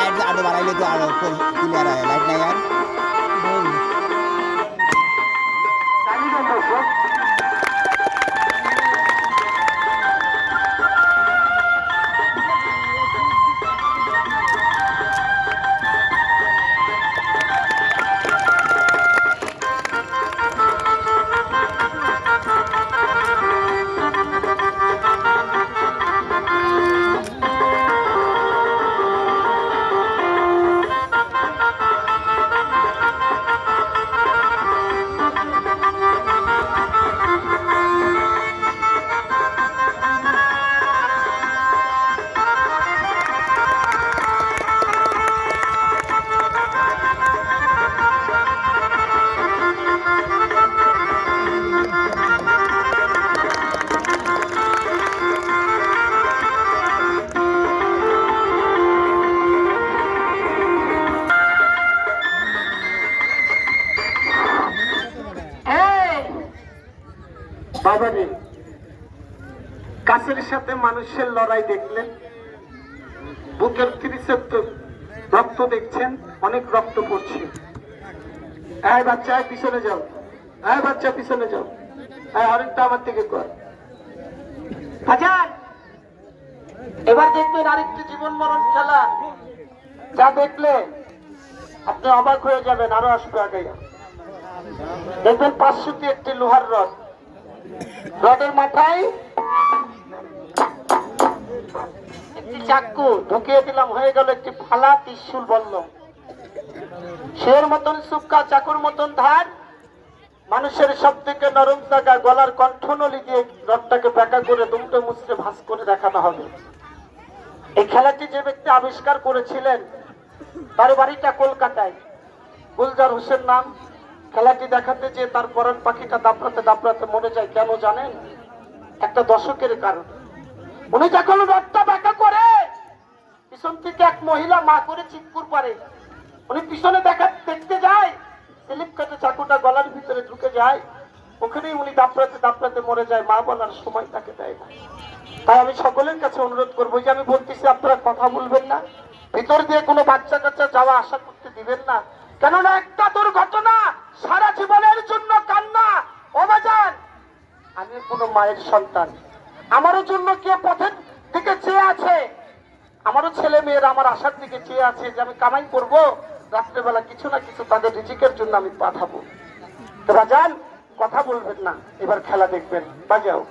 Light auto बाराइले तो आरो clear है लाइट नहीं यार বাবারে কাছের সাথে মানুষের লড়াই দেখলেন, বুকের 30 রক্ত দেখছেন, অনেক রক্ত পড়ছে। এই বাচ্চা পিছনে যাও, এই বাচ্চা পিছনে যাও, এই আরেকটা আমার থেকে কর। হাজার এবার দেখবেন আরেকটি জীবন মরণ খেলা, যা দেখলে আপনি অবাক হয়ে যাবেন। আরো আসবে আগে দেখবেন 500টি একটি লোহার রড, রডের মাথায় একটি চাকু ঢুকিয়ে দিলাম, হয়ে গেল একটি ফালা ত্রিশূল বলল। সের মতন সুক্কা, চাকুর মতন ধার, মানুষের সব থেকে নরম জায়গা গলার কণ্ঠনলি দিয়ে রডটাকে ব্যাকা করে দুমটে মুচড়ে ভাঁজ করে দেখানো হবে। এই খেলাটি যে ব্যক্তি আবিষ্কার করেছিলেন তার বাড়িটা কলকাতায়, গুলজার হোসেন নাম। খেলাটি দেখাতে যে তার পরাণ পাখিটা দাপড়াতে দাপড়াতে মরে যায়, কেন জানেন? একটা দশকের কারণ। উনি যখন রথটা ব্যাকা করে, পিছন থেকে এক মহিলা মা করে চিৎকুর পারে। উনি পিছনে দেখতে যায়, স্লিপ কাটে চাকুটা গলার ভিতরে ঢুকে যায়, ওখানেই উনি দাপড়াতে দাপড়াতে মরে যায়। মা বলার সময় তাকে দেয় না। তাই আমি সকলের কাছে অনুরোধ করবো, যে আমি বলতেছি আপনারা কথা বলবেন না, ভিতর দিয়ে কোনো বাচ্চা কাচ্চা যাওয়া আশা করতে দিবেন না। কেননা একটা দুর্ঘটনা সারা জীবনের জন্য কান্না। অবাজান, আমি কোনো মায়ের সন্তান, আমারও জন্য কে পথের দিকে চেয়ে আছে, আমারও ছেলে মেয়েরা আমার আশার দিকে চেয়ে আছে যে আমি কামাই করবো, রাত্রেবেলা কিছু না কিছু তাদের রিজিকের জন্য আমি পাঠাবো। তো বাজান, কথা বলবেন না, এবার খেলা দেখবেন। বাজাও।